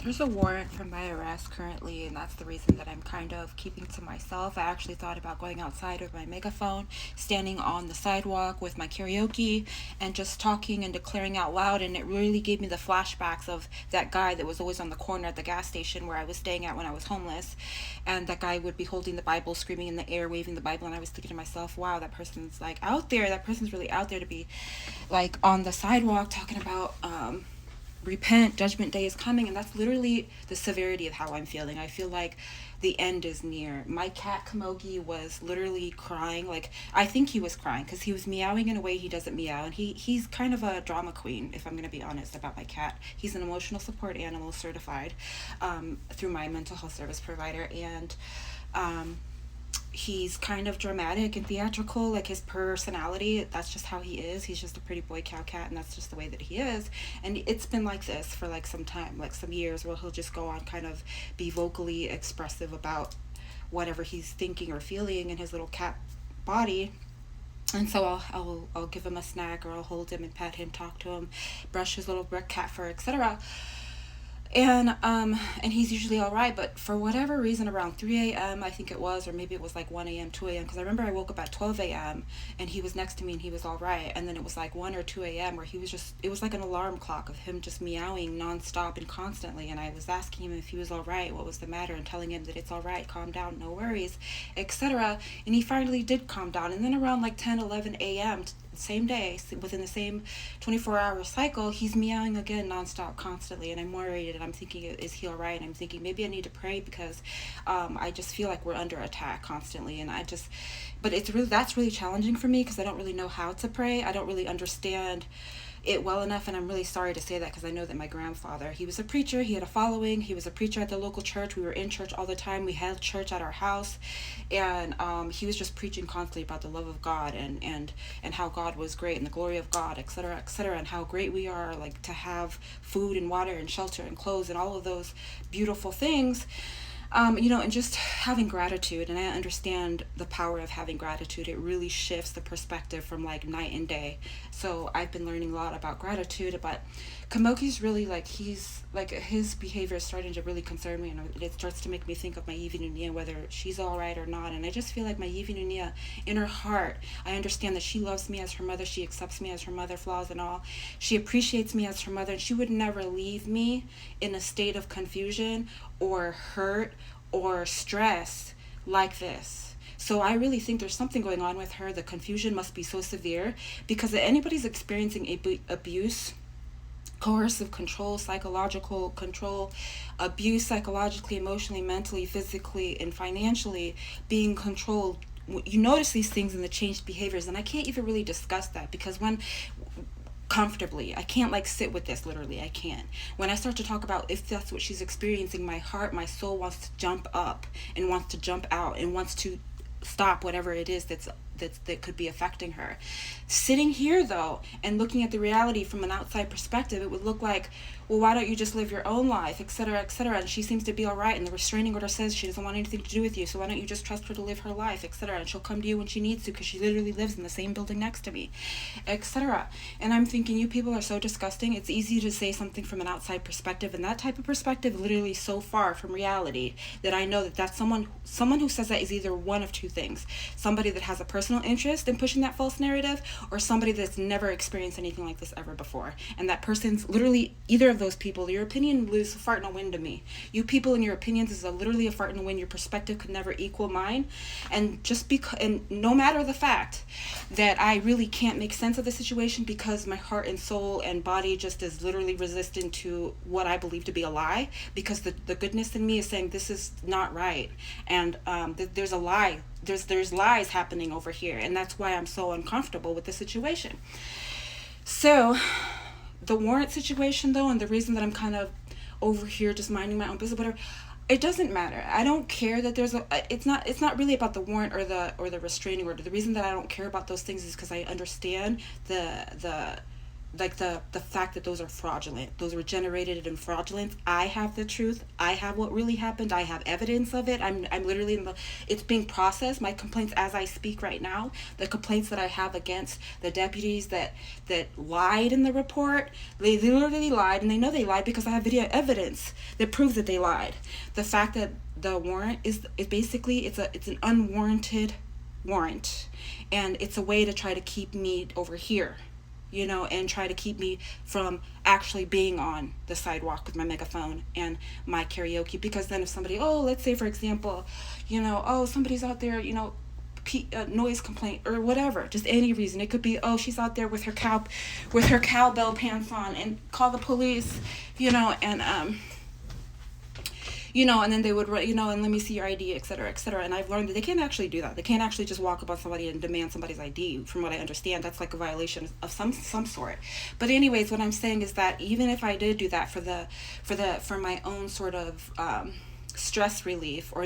There's a warrant for my arrest currently, and that's the reason that I'm kind of keeping to myself. I actually thought about going outside with my megaphone, standing on the sidewalk with my karaoke, and just talking and declaring out loud. And it really gave me the flashbacks of that guy that was always on the corner at the gas station where I was staying at when I was homeless. And that guy would be holding the Bible, screaming in the air, waving the Bible. And I was thinking to myself, wow, that person's like out there. That person's really out there to be like on the sidewalk talking about, repent, judgment day is coming. And that's literally the severity of how I'm feeling. I feel like the end is near. My cat Komugi was literally crying. Like, I think he was crying because he was meowing in a way he doesn't meow, and he's kind of a drama queen, if I'm going to be honest about my cat. He's an emotional support animal certified, through my mental health service provider. And um, he's kind of dramatic and theatrical, like his personality, that's just how he is. He's just a pretty boy cow cat, and that's just the way that he is. And it's been like this for like some time, like some years, where he'll just go on kind of be vocally expressive about whatever he's thinking or feeling in his little cat body. And so I'll give him a snack, or I'll hold him and pet him, talk to him, brush his little cat fur, etc. And he's usually all right, but for whatever reason, around 3 a.m. I think it was, or maybe it was like 1 a.m., 2 a.m., because I remember I woke up at 12 a.m. and he was next to me and he was all right. And then it was like 1 or 2 a.m. where he was just, it was like an alarm clock of him just meowing nonstop and constantly. And I was asking him if he was all right, what was the matter, and telling him that it's all right, calm down, no worries, etc. And he finally did calm down. And then around like 10, 11 a.m., same day, within the same 24-hour cycle, he's meowing again nonstop, constantly. And I'm worried, and I'm thinking, is he all right? And I'm thinking maybe I need to pray, because I just feel like we're under attack constantly. And but it's really, that's really challenging for me, because I don't really know how to pray. I don't really understand it well enough. And I'm really sorry to say that, because I know that my grandfather, he was a preacher, he had a following, he was a preacher at the local church, we were in church all the time, we had church at our house. And he was just preaching constantly about the love of God, and how God was great, and the glory of God, etc., etc., and how great we are, like, to have food and water and shelter and clothes and all of those beautiful things. And just having gratitude. And I understand the power of having gratitude. It really shifts the perspective from like night and day. So I've been learning a lot about gratitude. But Kamoki's really like, he's like, his behavior is starting to really concern me, and it starts to make me think of my Evie Nunia, whether she's all right or not. And I just feel like my Evie Nunia, in her heart, I understand that she loves me as her mother. She accepts me as her mother, flaws and all. She appreciates me as her mother, and she would never leave me in a state of confusion or hurt or stress like this. So I really think there's something going on with her. The confusion must be so severe, because if anybody's experiencing abuse, coercive control, psychological control, abuse psychologically, emotionally, mentally, physically, and financially, being controlled, you notice these things in the changed behaviors. And I can't even really discuss that, because when comfortably, I can't like sit with this, literally I can't. When I start to talk about if that's what she's experiencing, my heart, my soul wants to jump up and wants to jump out and wants to stop whatever it is that could be affecting her. Sitting here though and looking at the reality from an outside perspective, it would look like, well, why don't you just live your own life, etc., etc. And she seems to be all right, and the restraining order says she doesn't want anything to do with you, so why don't you just trust her to live her life, etc. And she'll come to you when she needs to, because she literally lives in the same building next to me, etc. And I'm thinking, you people are so disgusting. It's easy to say something from an outside perspective, and that type of perspective literally so far from reality that I know that that's someone who says that is either one of two things: somebody that has a personal interest in pushing that false narrative, or somebody that's never experienced anything like this ever before. And that person's literally either of those people. Your opinion is a fart in a wind to me. You people and your opinions is literally a fart in the wind. Your perspective could never equal mine. And just because, and no matter the fact that I really can't make sense of the situation, because my heart and soul and body just is literally resistant to what I believe to be a lie, because the goodness in me is saying this is not right. And there's a lie. There's lies happening over here, and that's why I'm so uncomfortable with the situation. So the warrant situation though, and the reason that I'm kind of over here just minding my own business, whatever, it doesn't matter. I don't care that there's a, it's not really about the warrant or the restraining order. The reason that I don't care about those things is because I understand the like the fact that those are fraudulent, those were generated in fraudulence. I have the truth, I have what really happened, I have evidence of it. I'm literally in the, it's being processed, my complaints as I speak right now, the complaints that I have against the deputies that lied in the report. They literally lied, and they know they lied because I have video evidence that proves that they lied. The fact that the warrant is basically, it's an unwarranted warrant, and it's a way to try to keep me over here, and try to keep me from actually being on the sidewalk with my megaphone and my karaoke. Because then if somebody, let's say for example, somebody's out there, noise complaint or whatever, just any reason. It could be, she's out there with her cowbell pants on, and call the police, and then they would, and let me see your ID, et cetera, et cetera. And I've learned that they can't actually do that. They can't actually just walk up on somebody and demand somebody's ID. From what I understand, that's like a violation of some sort. But anyways, what I'm saying is that even if I did do that for my own sort of stress relief, or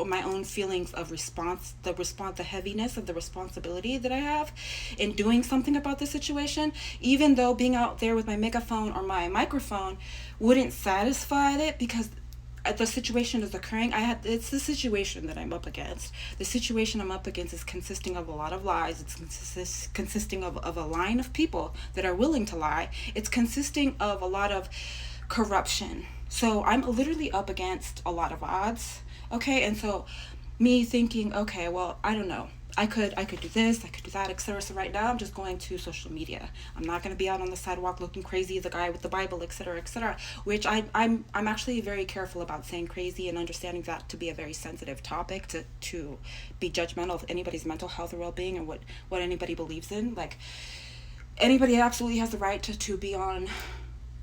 my own feelings of the heaviness of the responsibility that I have in doing something about the situation, even though being out there with my megaphone or my microphone wouldn't satisfy it, because the situation is occurring. It's the situation that I'm up against. The situation I'm up against is consisting of a lot of lies. It's consisting of a line of people that are willing to lie. It's consisting of a lot of corruption. So I'm literally up against a lot of odds. Okay, and so me thinking, okay, well, I don't know. I could do this, I could do that, etc. So right now I'm just going to social media. I'm not going to be out on the sidewalk looking crazy, the guy with the Bible, etc., etc. Which I'm actually very careful about saying crazy, and understanding that to be a very sensitive topic, to be judgmental of anybody's mental health or well-being, and what anybody believes in. Like, anybody absolutely has the right to be on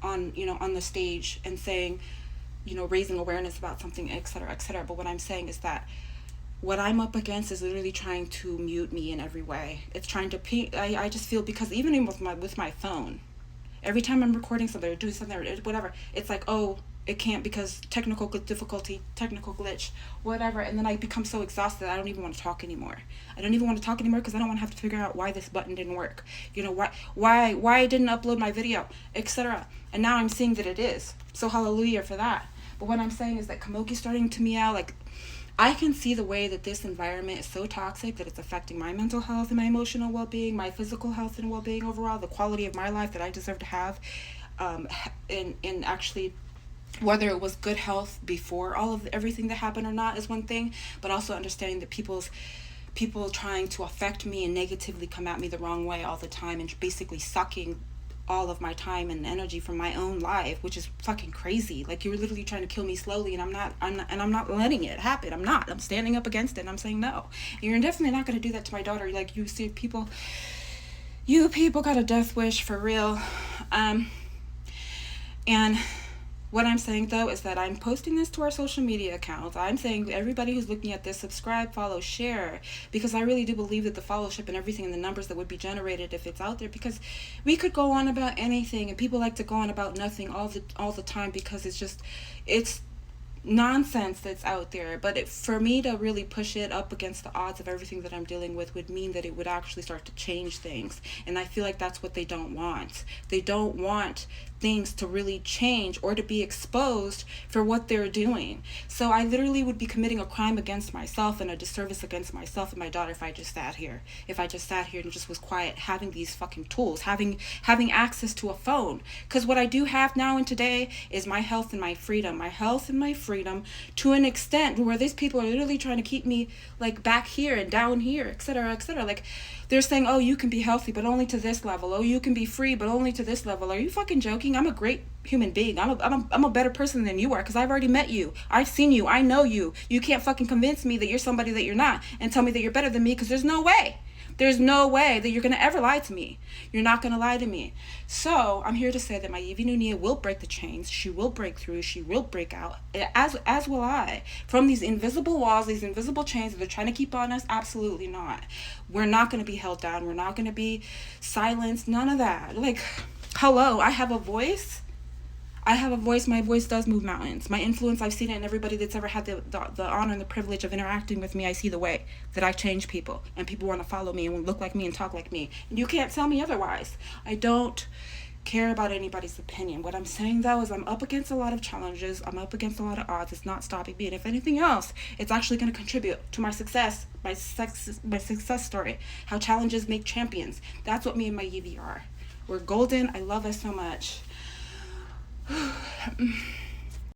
the stage and saying, raising awareness about something, etc., etc. But what I'm saying is that what I'm up against is literally trying to mute me in every way. It's trying to I just feel, because even with my phone, every time I'm recording something or doing something or whatever, it's like, it can't because technical difficulty, technical glitch, whatever. And then I become so exhausted that I don't even want to talk anymore. I don't even want to talk anymore because I don't want to have to figure out why this button didn't work. Why I didn't upload my video, etc. And now I'm seeing that it is. So hallelujah for that. But what I'm saying is that Komugi's starting to meow. Like, I can see the way that this environment is so toxic that it's affecting my mental health and my emotional well-being, my physical health and well-being overall, the quality of my life that I deserve to have, in actually, whether it was good health before everything that happened or not is one thing, but also understanding that people trying to affect me and negatively come at me the wrong way all the time, and basically sucking all of my time and energy from my own life, which is fucking crazy. Like, you're literally trying to kill me slowly, and I'm not letting it happen. I'm standing up against it, and I'm saying no. And you're definitely not going to do that to my daughter. Like, you people got a death wish for real. And what I'm saying, though, is that I'm posting this to our social media accounts. I'm saying everybody who's looking at this, subscribe, follow, share, because I really do believe that the followership and everything and the numbers that would be generated if it's out there, because we could go on about anything, and people like to go on about nothing all the time, because it's nonsense that's out there. But for me to really push it up against the odds of everything that I'm dealing with would mean that it would actually start to change things, and I feel like that's what they don't want. They don't want things to really change or to be exposed for what they're doing. So I literally would be committing a crime against myself and a disservice against myself and my daughter if I just sat here and just was quiet, having these fucking tools, having access to a phone. Because what I do have now and today is my health and my freedom to an extent where these people are literally trying to keep me like back here and down here, etc., etc. Like, they're saying, you can be healthy, but only to this level. You can be free, but only to this level. Are you fucking joking? I'm a great human being. I'm a better person than you are, because I've already met you. I've seen you. I know you. You can't fucking convince me that you're somebody that you're not and tell me that you're better than me, because there's no way. There's no way that you're going to ever lie to me. You're not going to lie to me. So I'm here to say that my Evie Nunia will break the chains. She will break through. She will break out, as will I. From these invisible walls, these invisible chains that they're trying to keep on us, absolutely not. We're not going to be held down. We're not going to be silenced. None of that. Like, hello, I have a voice. My voice does move mountains. My influence, I've seen it in everybody that's ever had the honor and the privilege of interacting with me. I see the way that I change people, and people want to follow me and look like me and talk like me. And you can't tell me otherwise. I don't care about anybody's opinion. What I'm saying though is I'm up against a lot of challenges. I'm up against a lot of odds. It's not stopping me. And if anything else, it's actually going to contribute to my success, my success story. How challenges make champions. That's what me and my Evie are. We're golden. I love us so much.